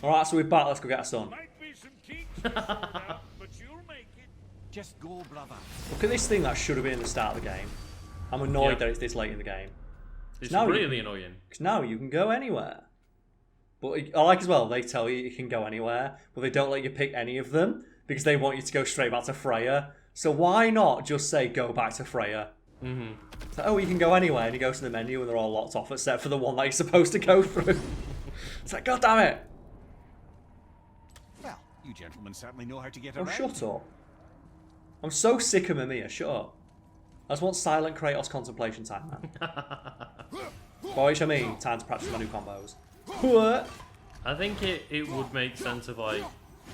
Alright, so we're back. Let's go get our son. Might be some kinks, but you'll make it. Just go, brother. Look at this thing that should have been at the start of the game. I'm annoyed that it's this late in the game. It's now really annoying. Because now you can go anywhere. But I like as well, they tell you can go anywhere, but they don't let you pick any of them because they want you to go straight back to Freya. So why not just say go back to Freya? Mm-hmm. So, oh, you can go anywhere, and you go to the menu and they're all locked off except for the one that you're supposed to go through. It's like, god damn it! Well, you gentlemen certainly know how to get Oh, around. shut up. I'm so sick of Mamiya, shut up. I just want silent Kratos contemplation time, man. By which I mean, time to practice my new combos. What? I think it would make sense if like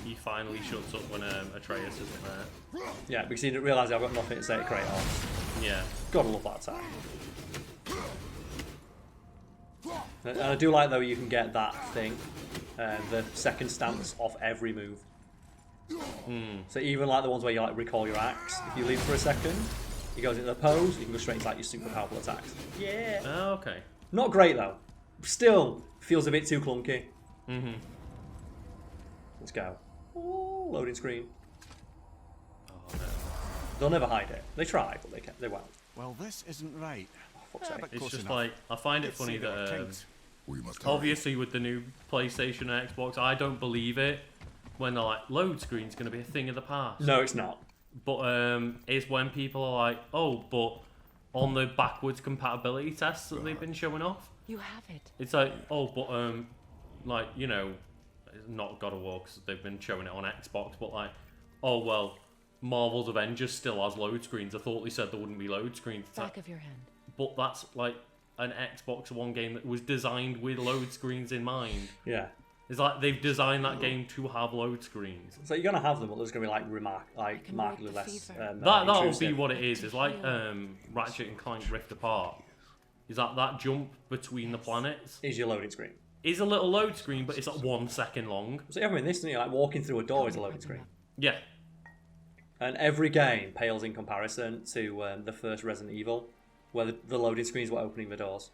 he finally shuts up when Atreus isn't there. Yeah, because he didn't realise I've got nothing to say to Kratos. Yeah. Gotta love that time. And I do like though you can get that thing, the second stance off every move. So even like the ones where you like recall your axe, if you leave for a second, he goes into the pose, you can go straight into like your super powerful attacks. Yeah. Oh, okay. Not great though. Still feels a bit too clunky. Mm-hmm. Let's go. Oh, loading screen. Oh no. They'll never hide it. They try, but they won't. Well, this isn't right. Oh, fuck's sake. but It's close just enough. like I find it Let's funny see what that kinks. We must hurry. obviously with the new PlayStation and Xbox, I don't believe it when they're like load screen's going to be a thing of the past. No, it's not. But it's when people are like, oh, but on the backwards compatibility tests that they've been showing off, You have it. it's like, oh, but like, you know, it's not God of War because they've been showing it on Xbox, but like, oh well, Marvel's Avengers still has load screens. I thought they said there wouldn't be load screens. It's Back like, of your hand. but that's like an Xbox One game that was designed with load screens in mind. Yeah. It's like they've designed that game to have load screens. So you're gonna have them, but there's gonna be like can markedly wait the less. fever. That'll be intrusive. what it is. It's like Ratchet and Clank Rift Apart. Is that jump between the planets Is your loading screen. is a little load screen, but it's like 1 second long. So you have in this, don't you? Like walking through a door is a loading screen. Yeah. And every game pales in comparison to the first Resident Evil, where the loading screens were opening the doors.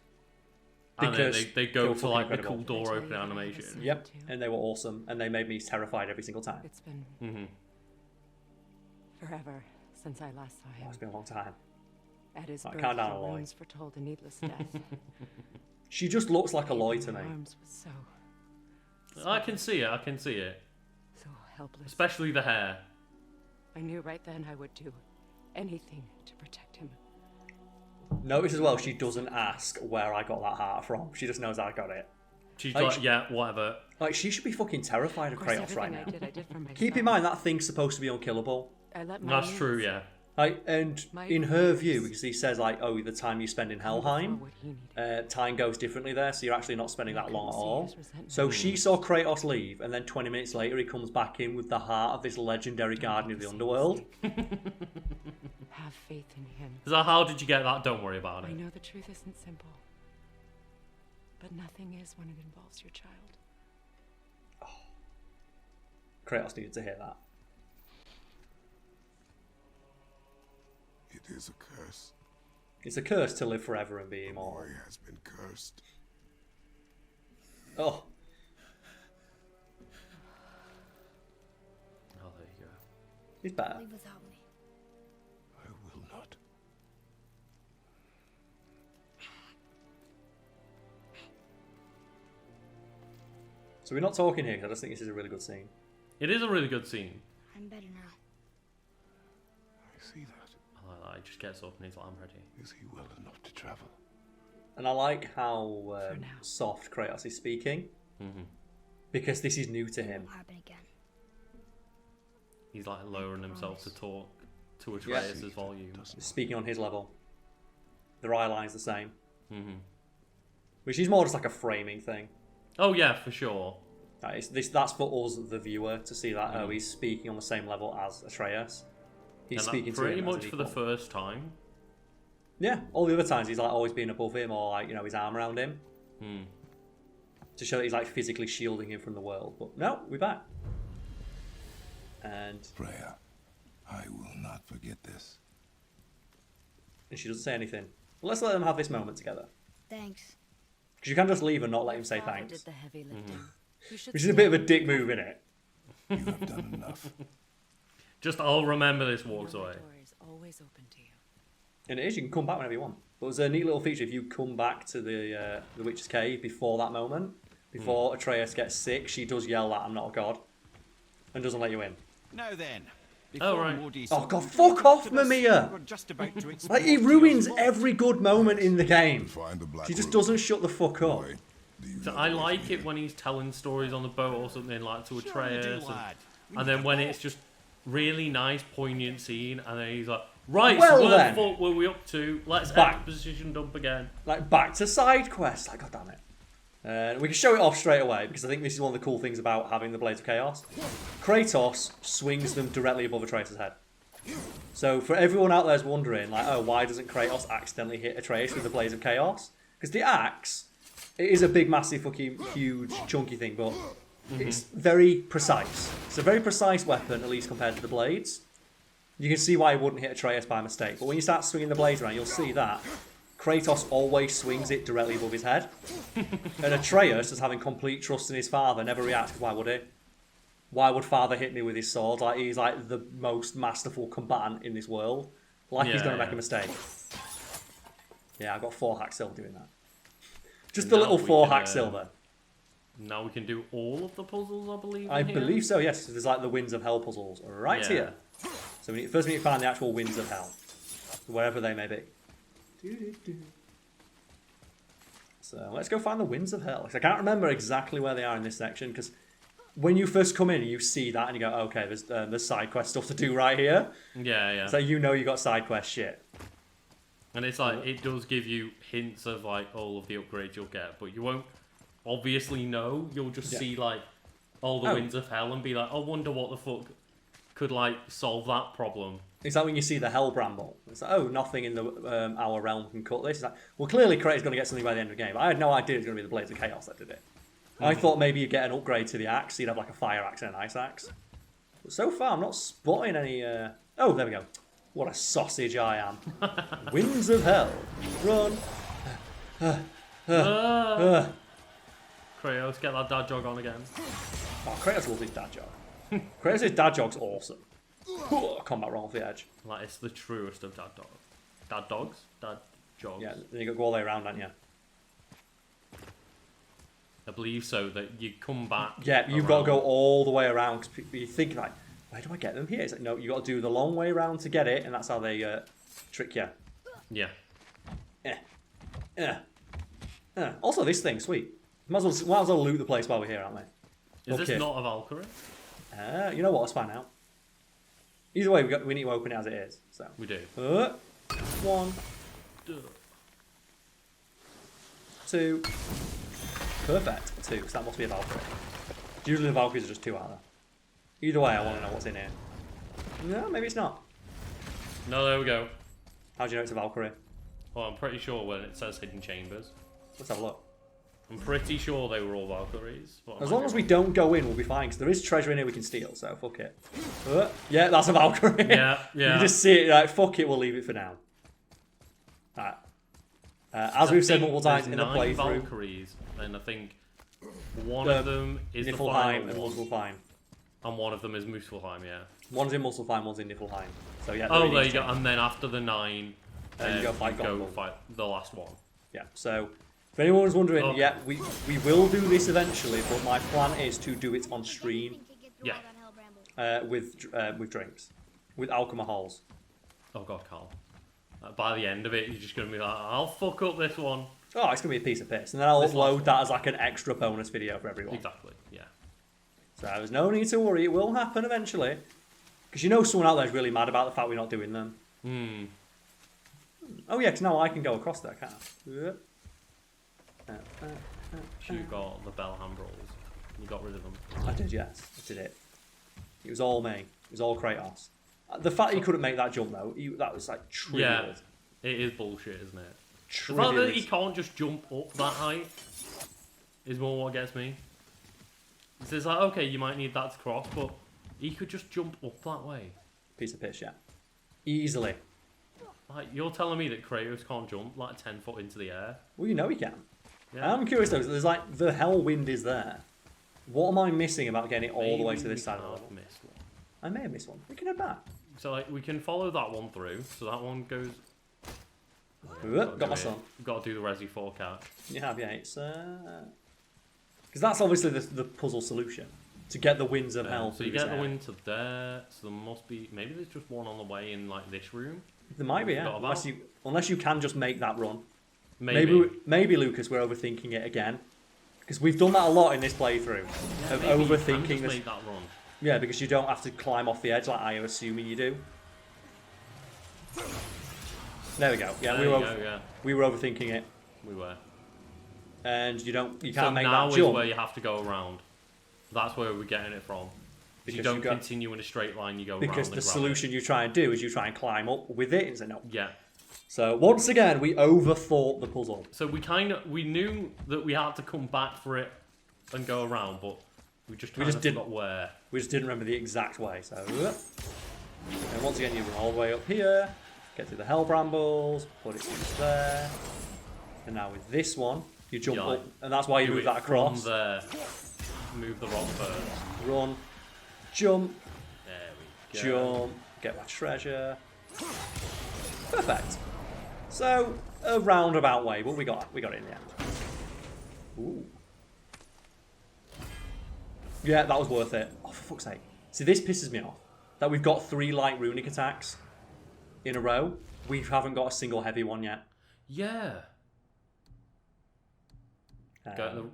And then Because they go were to fucking like the incredible. cool door opening animation. Yep, and they were awesome, and they made me terrified every single time. It's been Mm-hmm. forever since I last saw Oh, him. it's been a long time. At his Right, birth, calm down, the Aloy. wounds foretold a needless death. She just looks like Baby Aloy in to me. my arms was so I can see it. I can see it. so helpless. Especially the hair. I knew right then I would do anything to protect him. Notice as well, she doesn't ask where I got that heart from. She just knows I got it. She's Like, like, yeah, whatever. Like, she should be fucking terrified of Of course, Kratos right now. everything I did for myself. Keep in mind, that thing's supposed to be unkillable. I let my That's true, needs yeah. Like, and My in her fears view, because he says, like, oh, the time you spend in come before Helheim, what he needed. time goes differently there, so you're actually not spending that long at all. Couldn't see his resentment. So she saw Kratos leave, and then 20 minutes later he comes back in with the heart of this legendary guardian of the underworld. Have faith in him. So how did you get that? Don't worry about I it. know the truth isn't simple, but nothing is when it involves your child. Kratos needed to hear that. It is a curse. It's a curse to live forever and be The immortal. boy has been cursed. Oh, Oh, there you go. he's better. Leave without me. I will not. So we're not talking here, 'cause I just think this is a really good scene. It is a really good scene. I'm better now. I see that. I like that. He just gets up and he's like, I'm ready. Is he well enough to travel? And I like how For now. soft Kratos is speaking, Mm-hmm. because this is new to him. Won't happen again. He's like lowering himself to talk to Yeah. Atreus' volume. Speaking on his level. Their eye line's the same. Mm-hmm. Which is more just like a framing thing. Oh yeah, for sure. That's for us, the viewer, to see that he's speaking on the same level as Atreus. He's And that speaking to pretty him as much an for the equal. first time. Yeah, all the other times he's like always being above him or like, you know, his arm around him. Hmm. To show that he's like physically shielding him from the world. But no, we're back. And Freya, I will not forget this. she doesn't say anything. Well, let's let them have this moment together. Thanks. Because you can't just leave and not let him say Father thanks. did the heavy lifting. You should Which is a bit of a stay. dick move, innit? You have done enough. Just, I'll remember this, You know walks my away. door is always open to you. And it is, you can come back whenever you want. But there's a neat little feature if you come back to the Witch's Cave before that moment, before Atreus gets sick, she does yell that I'm not a god, and doesn't let you in. Now then. Oh, right. Modi Oh, sent God, you fuck to off, us, Mamiya. we're just about to Like, export he to your ruins spot. every good moment in the game. Find the black She just room. doesn't shut the fuck up. Boy, do you So know I the way like from it here? when he's telling stories on the boat or something, like to Sure you do, Atreus. lad. And then when it's just really nice, poignant scene, and then he's like, right, Well so where then. the fuck were we up to? Let's Back. exposition dump again. Like, back to side quests. Like, god damn it. We can show it off straight away, because I think this is one of the cool things about having the Blades of Chaos. Kratos swings them directly above Atreus' head. So for everyone out there's wondering, like, oh, why doesn't Kratos accidentally hit Atreus with the Blades of Chaos? Because the axe, it is a big, massive, fucking huge, chunky thing, but it's very precise. It's a very precise weapon, at least compared to the blades. You can see why he wouldn't hit Atreus by mistake. But when you start swinging the blades around, you'll see that Kratos always swings it directly above his head. And Atreus, as having complete trust in his father, never reacts, because why would he? Why would father hit me with his sword? Like, he's like the most masterful combatant in this world. Like, he's Yeah, going to yeah. make a mistake. Yeah, I got 4 hack silver doing that. Just And a little now we 4 can, hack silver. Now we can do all of the puzzles, I believe. I in here. believe so, yes. There's like the Winds of Hell puzzles right Yeah. here. So first we need to find the actual Winds of Hell. Wherever they may be. So let's go find the Winds of Hell. 'Cause I can't remember exactly where they are in this section, because when you first come in and you see that and you go, okay, there's side quest stuff to do right here. Yeah, yeah. So you know you got side quest shit. And it's like, it does give you hints of like all of the upgrades you'll get, but you won't obviously know. You'll just Yeah. see like all the Oh. Winds of Hell and be like, I wonder what the fuck could like solve that problem. It's like when you see the Hell Bramble. It's like, oh, nothing in the our realm can cut this. It's like, well, clearly Kratos is going to get something by the end of the game. I had no idea it was going to be the Blades of Chaos that did it. I thought maybe you'd get an upgrade to the axe. You'd have like a fire axe and an ice axe. But so far, I'm not spotting any... Oh, there we go. What a sausage I am. Winds of Hell. Run. Kratos, get that dad jog on again. Oh, Kratos loves his dad jog. Kratos' dad jog's awesome. Combat roll off the edge. Like, it's the truest of dad dogs. Dad dogs? Dad jogs? Yeah, then you got to go all the way around, don't you? I believe so, that you come back. Yeah, you've got to go around. all the way around, because you think like, where do I get them here? It's like, no, you got to do the long way around to get it, and that's how they trick you. Yeah. Also, this thing, sweet. Might as well loot the place while we're here, aren't we? Is Okay. this not a Valkyrie? You know what? Let's find out. Either way, we need to open it as it is. So, We do. 1, Duh. 2, perfect. 2, so that must be a Valkyrie. Usually the Valkyries are just 2 out there. Either way, I want to know what's in here. No, maybe it's not. No, there we go. How do you know it's a Valkyrie? Well, I'm pretty sure when it says hidden chambers. Let's have a look. I'm pretty sure they were all Valkyries. But I As might long be as we wrong. don't go in, we'll be fine, because there is treasure in here we can steal, so fuck it. Yeah, that's a Valkyrie. Yeah, yeah. You just see it, like, fuck it, we'll leave it for now. Alright. As we've said multiple times in the There's 9 playthrough, Valkyries, and I think one of them is the Niflheim final and one, Muspelheim. and one of them is Muspelheim, yeah. One's in Muspelheim, one's in Niflheim. So yeah, Oh, they're there in you go. each And then after the 9, you go fight Gondor. fight the last one. Yeah, so if anyone's wondering, Okay. yeah, we will do this eventually, but my plan is to do it on stream Yeah. with drinks, with alcohols. Oh god, Carl. By the end of it, you're just gonna be like, I'll fuck up this one. Oh, it's gonna be a piece of piss, and then I'll This last upload that as like an extra bonus video for everyone. Exactly. Yeah. So there's no need to worry, it will happen eventually. Because you know someone out there is really mad about the fact we're not doing them. Hmm. Oh yeah, because now I can go across there, can't I? You got the Bellham rolls. You got rid of them. I did, yes. I did it. It was all me. It was all Kratos. The fact he couldn't make that jump though, that was like trivial. Yeah. It is bullshit, isn't it? The Trivial. fact that he can't just jump up that height is more what gets me. It's like, okay, you might need that to cross, but he could just jump up that way. Piece of piss, yeah. Easily. Like, you're telling me that Kratos can't jump like 10 foot into the air? Well, you know he can. Yeah. I'm curious though, 'cause there's like, the hell wind is there. What am I missing about getting it all the way to Maybe this side of we the have level? missed one. I may have missed one. We can head back. So like we can follow that one through. So that one goes. Got my son. Got to do the Resi 4 catch. You have, yeah. It's because that's obviously the puzzle solution to get the winds of hell. So you through get this the area. wind to there. So there must be maybe there's just one on the way in like this room. There might be, yeah. Forgot Unless you can just make that run. Maybe. Maybe Lucas, we're overthinking it again. Because we've done that a lot in this playthrough. Of Maybe you can overthinking just this. make that run. Yeah, because you don't have to climb off the edge like I am assuming you do. There we go. Yeah, There you go, yeah. we were overthinking it. We were. And you can't So make now that is jump. where you have to go around. That's where we're getting it from. Because You don't you go- continue in a straight line. You go Because around the and grab solution you try and do is you try and climb up with it and say no. it. Yeah. So once again, we overthought the puzzle. So we knew that we had to come back for it and go around, but we just just didn't. forgot where. We just didn't remember the exact way. So, and once again, you run all the way up here, get through the hell brambles, put it through there, and now with this one, you jump Yeah, up, and that's why you Do move it that across. From there. Move the rock first. Run, jump, There we go. jump, get my treasure. Perfect. So a roundabout way, but we got it in the end. Ooh. Yeah, that was worth it. Oh, for fuck's sake. See, this pisses me off. That we've got 3 light runic attacks in a row. We haven't got a single heavy one yet. Yeah.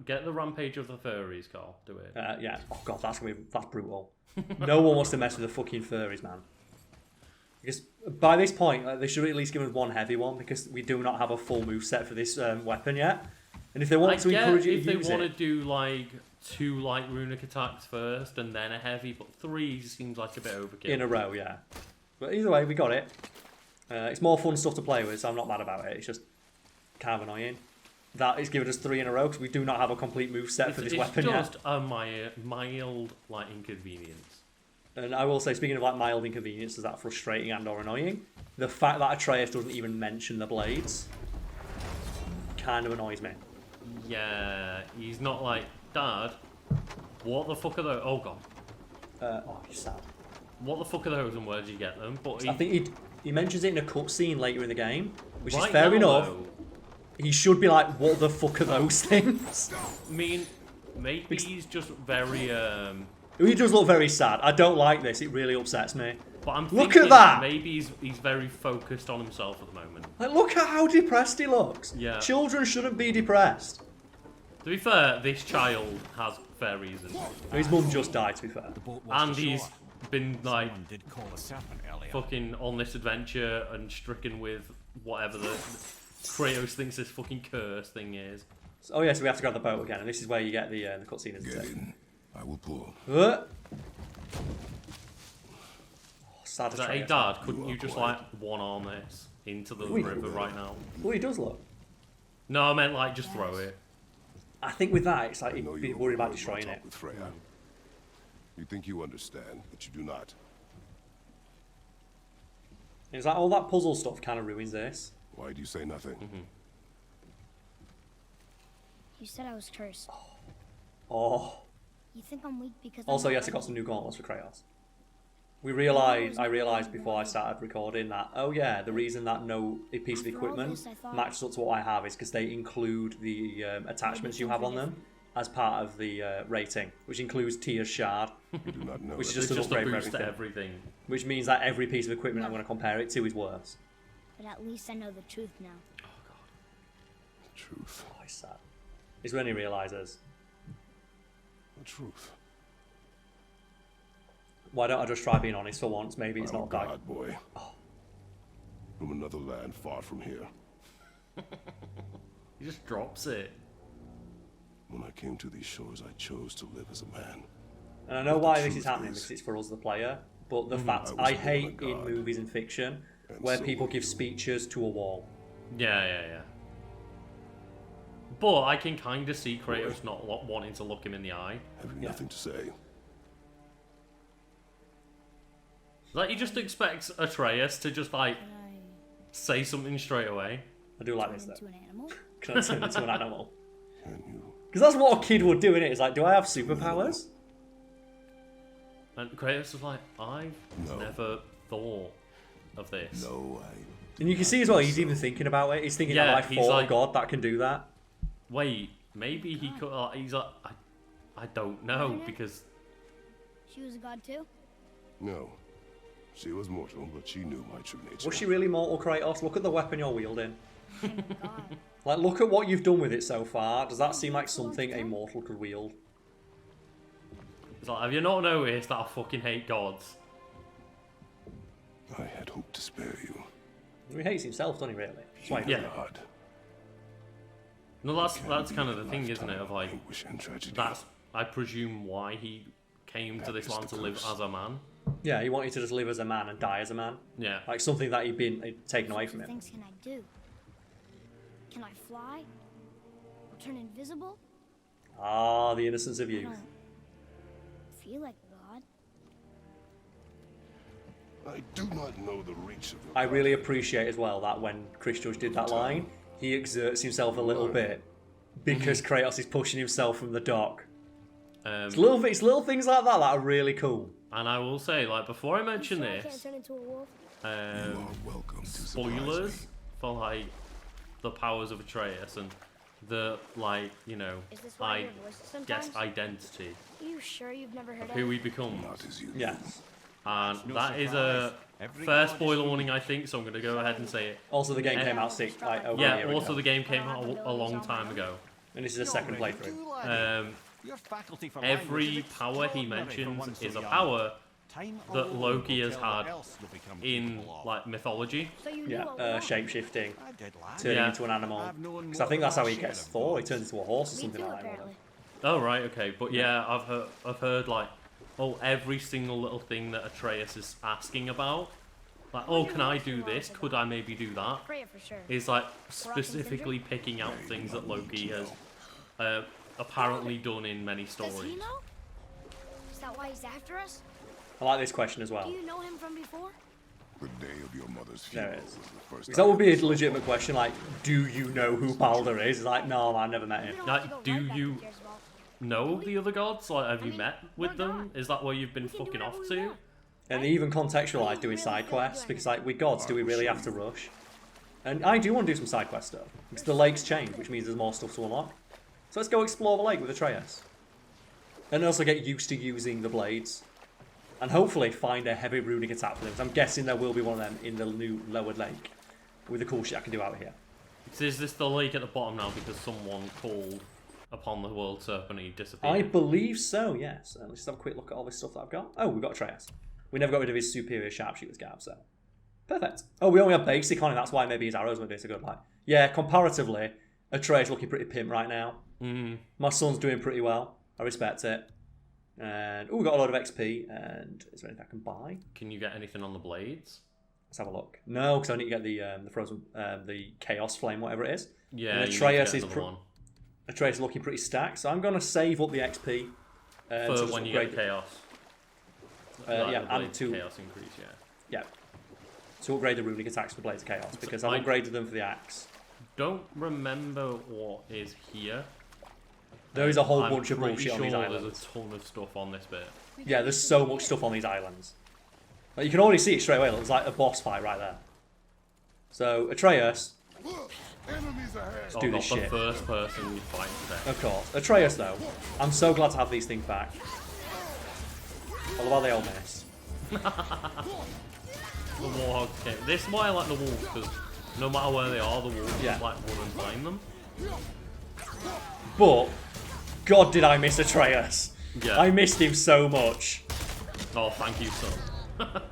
Get the rampage of the furries, Carl. Do it. Yeah. Oh god, that's brutal. No one wants to mess with the fucking furries, man. Because by this point, they should at least give us 1 heavy one because we do not have a full move set for this weapon yet. And if they want to encourage you if to they use want to it, do like 2 light runic attacks first and then a heavy, but 3 seems like a bit overkill. in a row, yeah. But either way, we got it. It's more fun stuff to play with, so I'm not mad about it. It's just kind of annoying. That is giving us 3 in a row because we do not have a complete move set for this weapon yet. It's just a mild like inconvenience. And I will say, speaking of like mild inconveniences that are frustrating and or annoying, the fact that Atreus doesn't even mention the blades kind of annoys me. Yeah, he's not like, Dad, what the fuck are those? Oh god, Oh, you're sad. what the fuck are those and where do you get them? But I think he mentions it in a cutscene later in the game, which is right fair now, enough. though, He should be like, what the fuck are those things? I mean, maybe he's just very He does look very sad. I don't like this. It really upsets me. But I'm Look thinking at that! maybe he's very focused on himself at the moment. Like, look at how depressed he looks. Yeah. Children shouldn't be depressed. To be fair, this child has fair reasons. His mum just died, to be fair. The boat was And he's ashore. been like Someone did call a serpent earlier. fucking on this adventure and stricken with whatever the Kratos thinks this fucking curse thing is. Oh yeah, so we have to grab the boat again, and this is where you get the cutscene, isn't Get it? in. I will pull. Oh, sad Is that, hey Atreus. Dad, couldn't You you are just quiet. like one arm this into the We- river right now? Oh, he does look. No, I meant like just throw it. I think with that, it's like I know he'd be you worried about overheard my destroying talk it. with Freya. You think you understand, but you do not. It's like all that puzzle stuff kind of ruins this. Why do you say nothing? You said I was cursed. Oh. You think I'm weak because Also, I'm yes, I got some new gauntlets for Kratos. I realised before I started recording that, oh yeah, the reason that no piece of After all equipment this, I thought- matches up to what I have is because they include the attachments you have on them as part of the rating, which includes Tia's shard, You do not know. Which is that just It's an just a upgrade for boost to everything. everything. which means that every piece of equipment I'm going to compare it to is worse. But at least I know the truth now. truth. Oh, it's sad. It's when he realises, The truth. why don't I just try being honest for once? Maybe it's I'm a not that. god, boy. From another land far from here. He just drops it. When I came to these shores, I chose to live as a man. And I know But the why this truth is happening is- because it's for us, the player. But the fact I was I born a hate in god. movies and fiction And where so people were give you. speeches to a wall. Yeah. But I can kind of see Kratos not wanting to look him in the eye. Have you nothing to say? Like, he just expects Atreus to just, like, Can I say something straight away. I do like turn this though. into an animal? Can I turn into an animal? Can you Because that's what a kid would do, innit? It's like, do I have superpowers? And Kratos was like, I've never thought of this. No, And you can see as well, he's even thinking about it. He's thinking, Yeah, am I he's for like- a god that can do that? Wait, maybe he could. He's like, I don't know because She was a god too? no. She was mortal, but she knew my true nature. Was she really mortal, Kratos? Look at the weapon you're wielding. I'm a god. Like, look at what you've done with it so far. Does that seem like something a mortal could wield? it's like, have you not noticed that I fucking hate gods? I had hoped to spare you. He hates himself, doesn't he, really? That's why he Yeah. does it. God. No, that's kind of the thing, isn't it? Of like, Anguish and tragedy. that's I presume why he came to this land to live as a man. Yeah, he wanted to just live as a man and die as a man. Yeah. Like something that he'd been taken away What from him. things can I do? Can I fly? Or turn invisible? Ah, the innocence of I youth. don't feel like a god. I do not know the reach of your I really power. appreciate as well that when Chris Judge did that line, he exerts himself a little bit because Kratos is pushing himself from the dock. It's little things like that that are really cool. And I will say, like, before I mention Sure I can't this, turn into a wolf? You are welcome to surprise spoilers me. for like the powers of Atreus and the like, you know, Is this why I your voice is guess sometimes? identity Are you sure you've never heard of of who it? we become. Not as you. Yes. And No that is surprise. a Every fair god is spoiler human. warning, I think. So I'm gonna go ahead and say it. Also, the game Yeah. came out over a Yeah. year Also, ago. the game came out a long time ago. And this is a second playthrough. Your faculty for Every language is power he extraordinary for one mentions so is a young. power Time that alone Loki will has tell what had else you'll become in capable of. like mythology. So you knew Yeah, all along. shape-shifting, I did, lad. turning Yeah. into an animal. I've known Because I more think that's how than he my gets share of Thor. He gods. turns into a horse or Me something too, like that. apparently. Oh right, okay, but yeah, I've heard like, oh, every single little thing that Atreus is asking about, like, oh, can I do this? Could I maybe do that? Freya for sure. Is like specifically picking out things that Loki has apparently done in many Does he stories. know? Is that why he's after us? I like this question as well. Do you know him from before? The day of your mother's There funeral it was is. the first Because that would time be I a saw legitimate question, like, do you know who Balder is? It's like, no, I never met We him. don't Like, have to go do right back you- to Jezebel. Know the other gods? Like, have you mean, met with we're them? God. Is that where you've been We can do fucking whatever off we to? want. And they even contextualise doing side quests, because, like, with gods, do we really have to rush? And I do want to do some side quest stuff, because the lake's changed, which means there's more stuff to unlock. So let's go explore the lake with Atreus. And also get used to using the blades. And hopefully find a heavy runic attack for them, because I'm guessing there will be one of them in the new lowered lake. With the cool shit I can do out here. So is this the lake at the bottom now because someone called upon the world serpent and he disappeared? I believe so, yes. Let's just have a quick look at all this stuff that I've got. Oh, we've got Atreus. We never got rid of his superior sharpshooter's garb, so. Perfect. Oh, we only have basic on him, that's why maybe his arrows won't do so good. Like, yeah, comparatively, Atreus looking pretty pimp right now. My son's doing pretty well. I respect it. And, oh, we got a load of XP. And is there anything I can buy? Can you get anything on the blades? Let's have a look. No, because I need to get the frozen, the chaos flame, whatever it is. Yeah, And you need to Atreus get is another one. Atreus is looking pretty stacked, so I'm going to save up the XP. For to just when you get upgrade- the chaos. yeah, the and blades to chaos increase, yeah. yeah, to upgrade the runic attacks for Blades of Chaos because I've I- upgraded them for the axe. Don't remember what is here. There is a whole I'm bunch of pretty bullshit sure on these there's islands. a ton of stuff on this bit. Yeah, there's so much stuff on these islands. Like, you can already see it straight away. It looks like a boss fight right there. So Atreus, Look, enemies ahead. Oh, do not this the shit. first person you fight today. Of course. Atreus though, I'm so glad to have these things back. I love how they all miss. The warhogs came. This is why I like the wolves, because no matter where they are, the wolves Yeah. just like run and find them. But God, did I miss Atreus? Yeah. I missed him so much. Oh, thank you, son.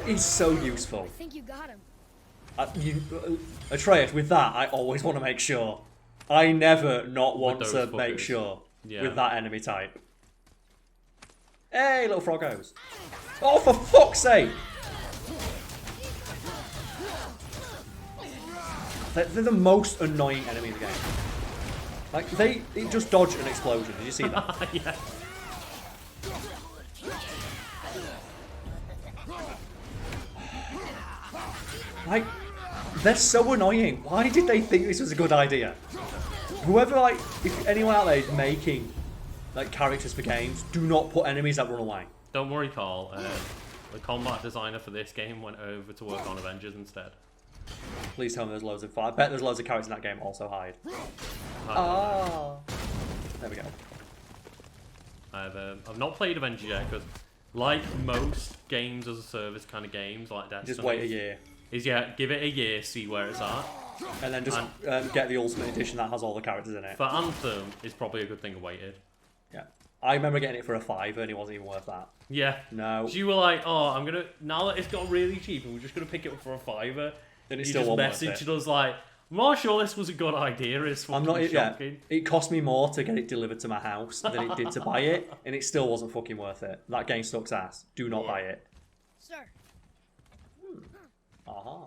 He's so useful. I think you got him. Atreus, with that, I always want to make sure. I never not want those to make fuckers. sure Yeah. with that enemy type. Hey, little froggos. Oh, for fuck's sake! They're the most annoying enemy in the game. Like, they just dodge an explosion. Did you see that? Yeah. Like, they're so annoying. Why did they think this was a good idea? Whoever, like, if anyone out there is making, like, characters for games, do not put enemies that run away. Don't worry, Carl. The combat designer for this game went over to work on Avengers instead. Please tell me there's loads of... I bet there's loads of characters in that game also hide. There we go. I've not played Avengers yet because, like most games as a service kind of games, like Destiny, Just wait a year. Give it a year, see where it's at. And then just get the Ultimate Edition that has all the characters in it. For Anthem, it's probably a good thing I waited. Yeah. I remember getting it for a $5 and it wasn't even worth that. Yeah. No. You were like, oh, I'm gonna, now that it's got really cheap, we're just gonna pick it up for a $5. And it you still just wasn't worth messaged it. us like, I'm not sure this was a good idea. It's fucking I'm not. Yeah, shocking. it cost me more to get it delivered to my house than it did to buy it, and it still wasn't fucking worth it. That game sucks ass. Do not buy it. Sir. Aha.